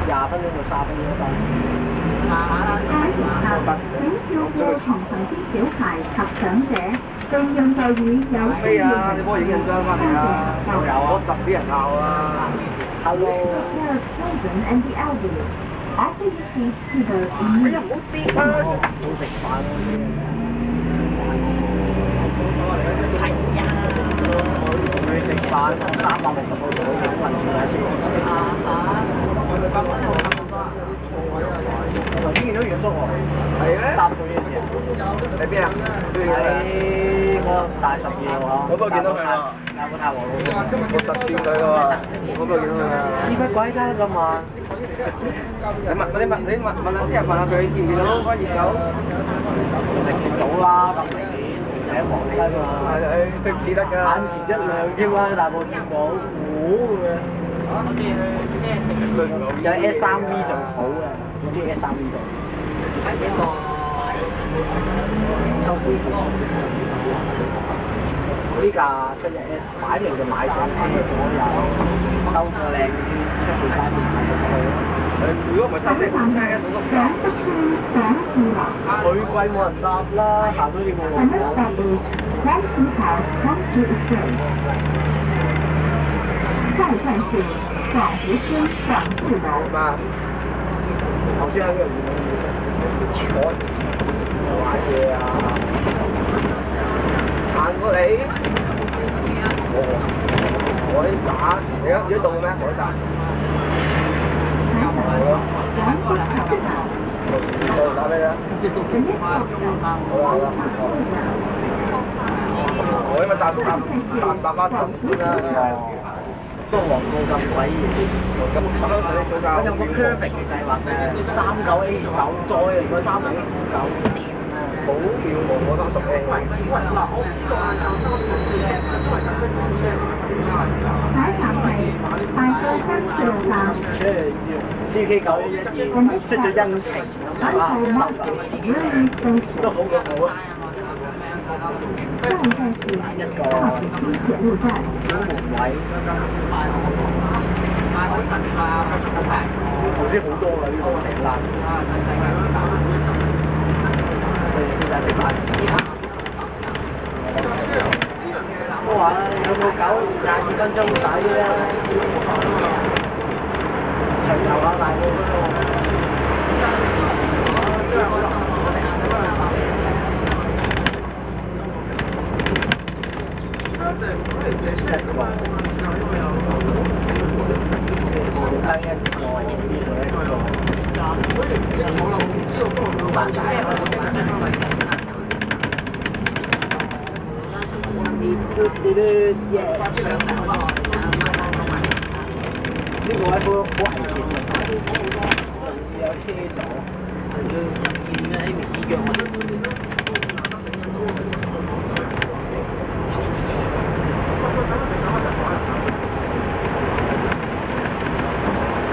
20分鐘到30分鐘都得。請照顧同行的小孩及長者，並讓座椅有需要啊！你幫我影印章翻嚟啊！有啊，我實俾人鬧啊 Hello。 children and the elderly. After you speak to the 哎呀，唔好接啊！好食飯嗰啲。係啊。去食飯360個組，幾混住架車。頭先見到袁叔喎，係咩？搭佢嘅時候，喺邊啊？喺嗰個大十字路啊。我嗰度見到佢啦。大埔太和路嗰度。我實算佢㗎喎，我嗰度見到佢啊。屎忽鬼真咁慢。你問下聽日問下佢見唔見到嗰熱狗？你見到啦，咁明顯就喺黃新啊。佢唔記得㗎。眼前一亮添啦，大埔見到，咁樣。我哋去即係食有 S3V 仲好啊，我中意 S3V 度。一個抽水。呢架711S 擺明就買上車左右，兜個靚圈出去街市買上去。如果唔係711都唔搭。佢貴冇人搭啦，行到你冇路講。下一站是廣福村廣富樓。頭先喺呢度見到玩嘢啊！行過嚟，海打，你而家凍嘅咩？海打。打咩啊？我因為搭巴陣先啦。個黃告咁鬼熱，咁有個 perfect 嘅計劃嘅，39A9再嚟個30A9好妙喎！我30A。下一站係大埔分鐵路站。出嚟CK911出咗恩情，大家收㗎，都好過冇啊！下一站是一個大埔鐵路站。小門位，頭先好多㗎呢度成欄。邊間食飯？都話啦，有個狗22分鐘抵啦，長遊下大埔嗰度。呢個位好危險啊！有時有車走，見喺面嘅我哋。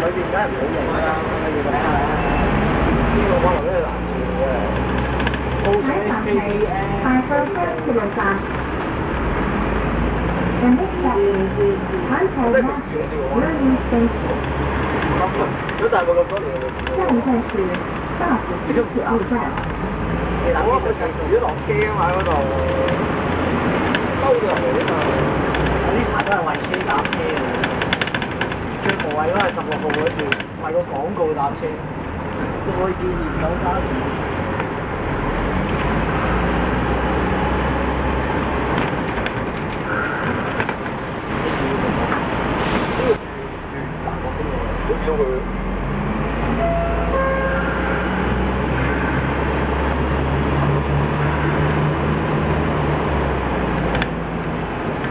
裏邊梗係唔好影啦，你要睇下呢個可能都係難住嘅。報上 SKDN。大埔分鐵路站。The next stop is Taipei North Railway Station。如果大埔咁多年，下一站是大埔鐵路站。我實時都落車啊嘛嗰度，兜咗入嚟啊嘛。我呢排都係為車搭車嘅，最無謂嗰係16號嗰轉，為個廣告搭車。再見熱狗巴士。見到佢。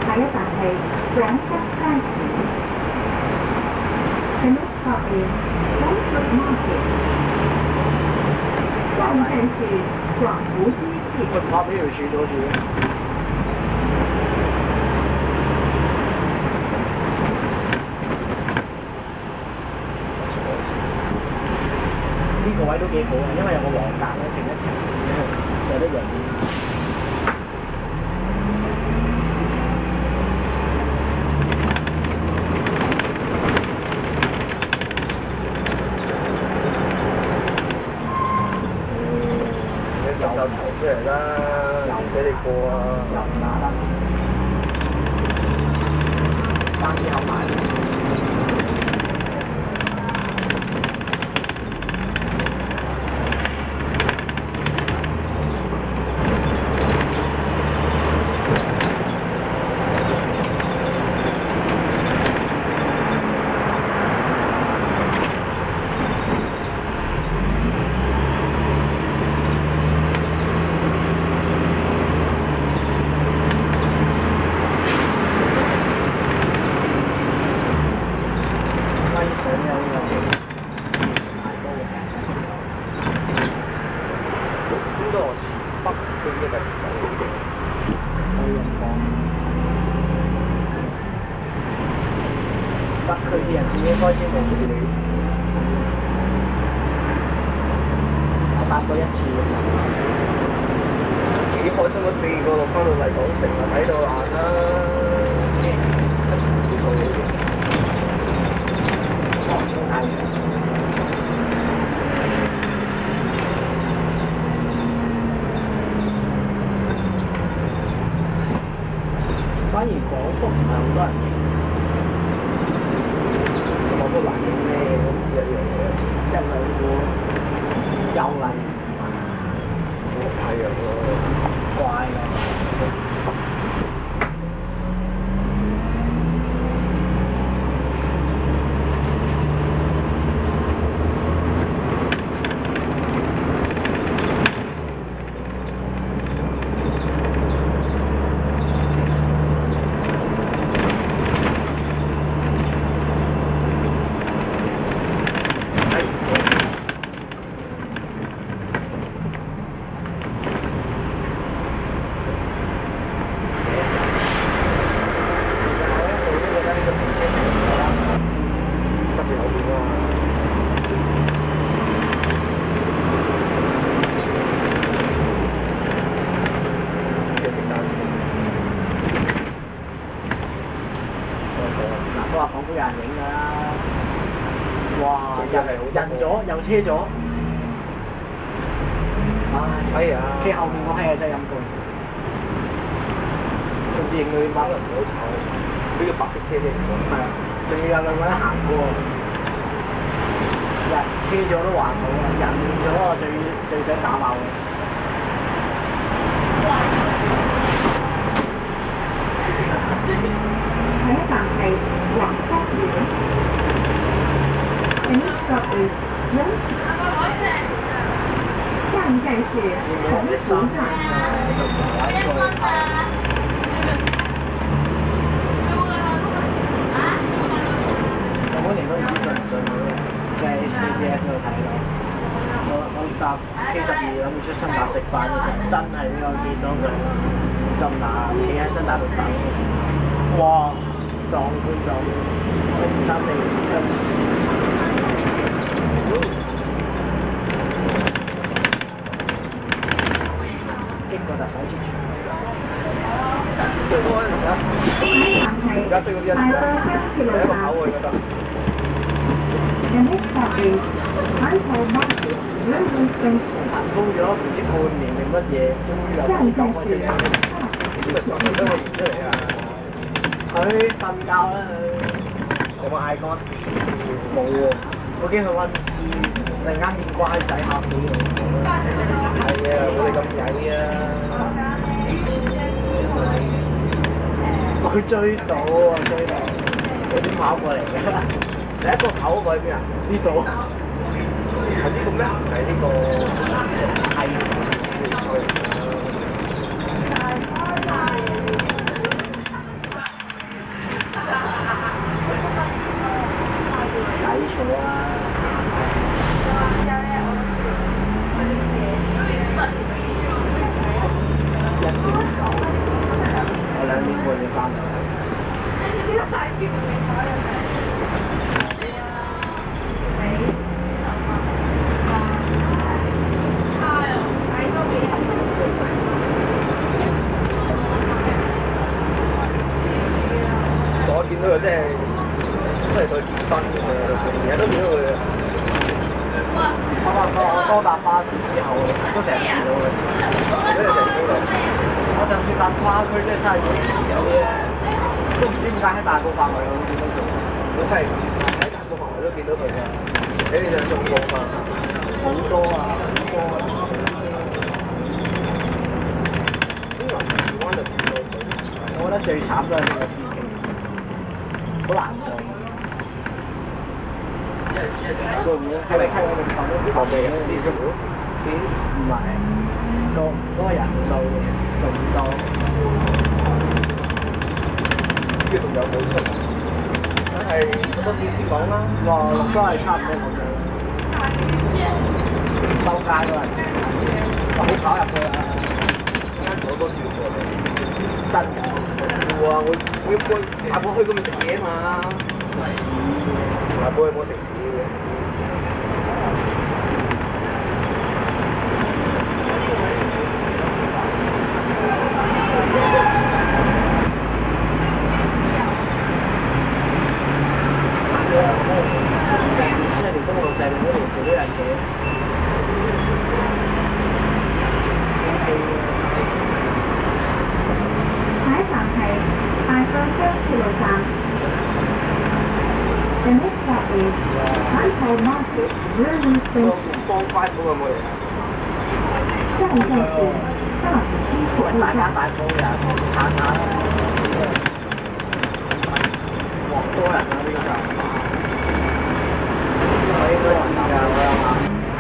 下一站係廣福街市。The next stop is Frankfurt Market。下一站是廣福街市。佢唔拍俾條柱阻住。呢個位都幾好啊，因為有個黃格咧，停一停，有得人。出嚟啦，又俾你過啊！又唔打得，爭啲後買。北區啲人應該先冇你，我搭過一次。幾開心啊！4個落翻到麗港城啊，睇到爛啦！唔錯嘅，黃涌太陽。反而廣福唔係好多人影。都難影咩？我唔知啊呢樣嘢，一兩個又嚟，好睇啊！怪啊！都話廣府有人影㗎啦，哇！人咗又車咗，哎呀！企後面嗰批啊真係陰公，甚至影佢乜可能唔好炒，呢個白色車啫，係啊，仲要有兩個人行過，人車咗都還好啊，人咗我最想打爆佢。下一站係華福苑。The next stop is站站是同福站。我嗰年都唔知信唔信佢，即係 HBF 度睇咯。我搭 K12諗住出新達食飯嘅時候，真係俾我見到佢浸拿企喺新達度等。哇！壯觀壯觀，1、2、3、4、5、經過特首之處。最多而家追嗰啲一次啊，第一個跑過去覺得。塵封咗唔知半年定乜嘢，終於有啲咁嘅聲音。呢個係真係現出嚟啊！佢瞓覺啦佢。有冇嗌歌時？冇喎，我驚佢温書，突然間變乖仔嚇死我。係啊，我哋咁曳啊！佢追到啊，追到！佢點跑過嚟嘅？第一個跑嗰個喺邊啊？呢度係呢個咩？係呢個係抵坐啊！1.9，我2點半要翻嚟。我見到佢真係佢結婚嘅，成日都見到佢。我多搭巴士之後，都成日見到佢。咩成高度？我就算搭跨區，即係差幾時嗰啲咧，都唔知點解喺大埔範圍我都見到佢。我係喺大埔範圍都見到佢嘅，你哋就中過嘛？好多啊，好多啊！邊個台灣就見到佢？我覺得最慘都係呢個司機，好難做。會唔會喺你睇我哋手都後備嗰啲都錢唔係嗰個人數仲多。呢個仲有冇出？梗係咁多點先講啦。哇，都係差唔多咁樣。周街都係，好跑入去啊！間坐多照過你。真㗎。哇！我要去大埔去嗰邊食嘢嘛。大埔有冇食屎嘅？即係條公路上面嗰條橋都有人企。下一站係大埔雙鐵路站。The next stop is Bantou Market Railway 幫快嗰個冇嚟啊！下一站是大埔金火路大家站。大埔人撐下啦，哇！多人啊呢個站，我應該知㗎，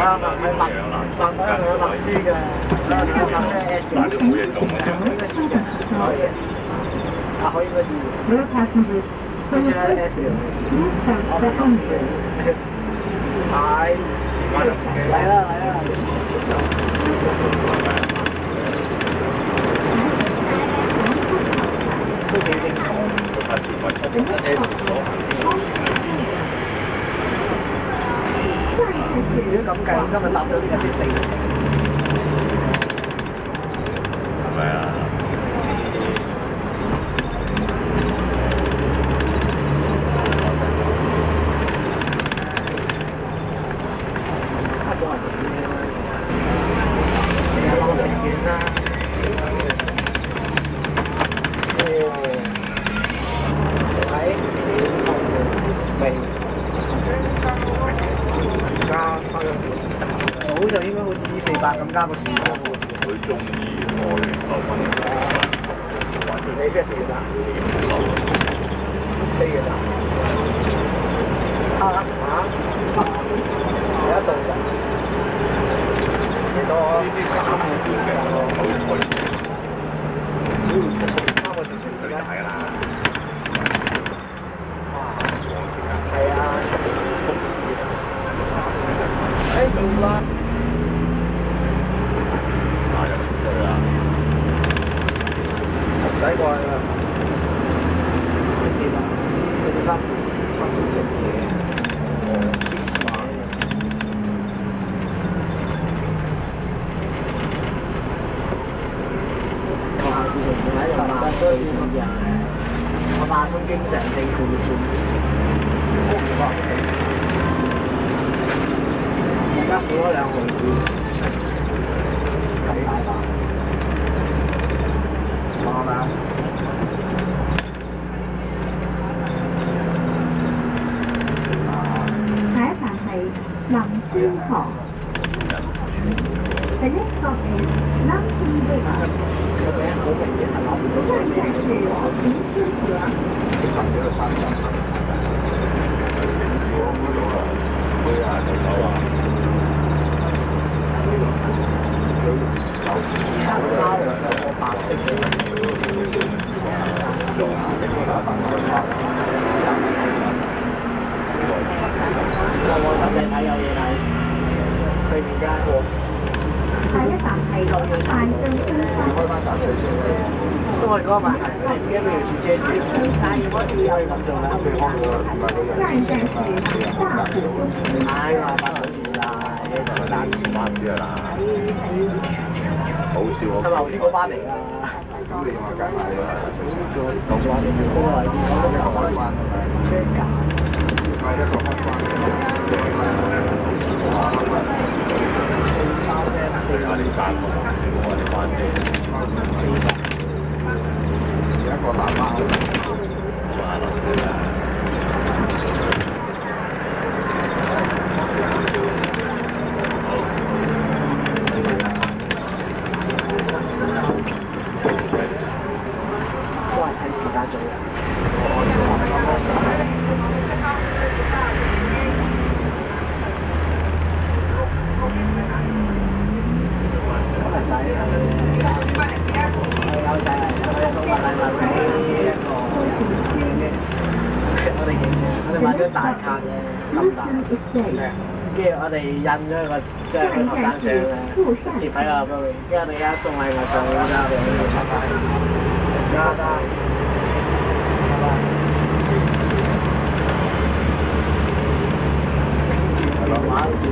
我有問，我有默書嘅，我有默書 S 嘅，我應該知嘅，可以應該知。 Rail passengers 之前喺 S 嘅，我默書嘅，係，嚟啦嚟啦！都幾精彩。如果咁計，今日搭咗呢個先4程。係咪啊？太多人我食完啦。早就應該好似248咁加個時間。佢中意開9分你咩時間啊？飛嘅咋？有一度㗎。幾多啊？呢啲3個半嘅口菜， 3個字算最大㗎啦。係啊。到啦。打入去啦。唔使過去啦。點啊？食翻食嘢。學校自從喺度8歲咁樣，我8蚊經常性付錢，都唔覺而家付咗2毫紙，咁大把，係咪啊？下一站係林村河。The next stop is 南村 River。個名好明顯係諗唔到下一佢咩站是林村河。行幾個山站啊？我嗰度啊，去下就走啊。餐包就個白色嘅，我等陣睇有嘢睇，對面間貨。下一站係大埔金開翻大水車咧，因為嗰個問題，你唔驚俾條樹遮住，可以咁做啦。你開咗唔係你下一站是大埔公唉，我發好似晒，單詞巴士啊啦，好少我。係咪頭先嗰班嚟㗎？咁你話計埋你大水車，講咗話你冇嗰個位置，一個開關係咪？車架。唔係一個開關嘅，開關開關。4、3咩？4、你山我哋翻嚟。張大卡咧，咁大，跟住我哋印咗個即係學生相咧，貼喺個嗰邊，跟住我哋而家送禮物上去之後，拜拜，拜拜，拜拜。電話住，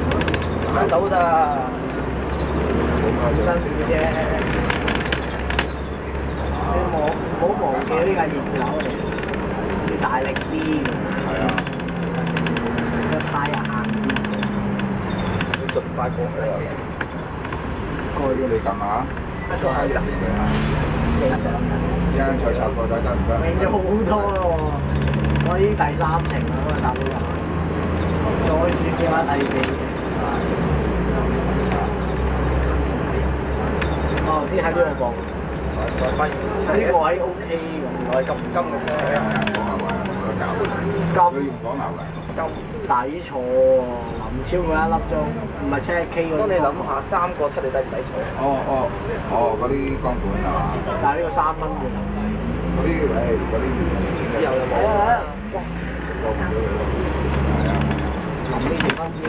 買到㗎，辛苦啫。你唔好忘記呢架熱樓嚟，要大力啲。係啊，個胎又硬啲。要盡快過去啊！過要你撳下，一個嘥人嘅嚇，幾多成？一陣再插個底得唔得？明咗好多咯喎！我已經第3程啦，嗰個搭到人，再轉嘅話第4程。我頭先喺呢度望，呢個位 OK 喎，原來係咁金嘅車，係啊係啊，講下話我搞佢用講牛嚟。金抵坐喎，唔超過1粒鐘，唔係7K 嗰啲。當你諗下3個7你抵唔抵坐？嗰啲光管係嘛？但係呢個3蚊嘅，嗰啲嗰啲唔值錢嘅。之後有冇？係啊，臨尾剩翻啲。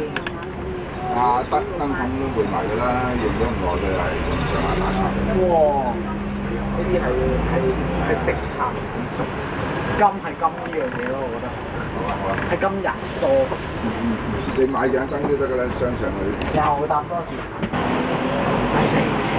燈筒都換埋㗎啦，用咗咁耐佢係仲上下打叉。哇！呢啲係食客。金係金呢樣嘢咯，我覺得。好啊好啊，係金人多。你買盞燈都得㗎啦，鑲上去。又搭多次。第4程。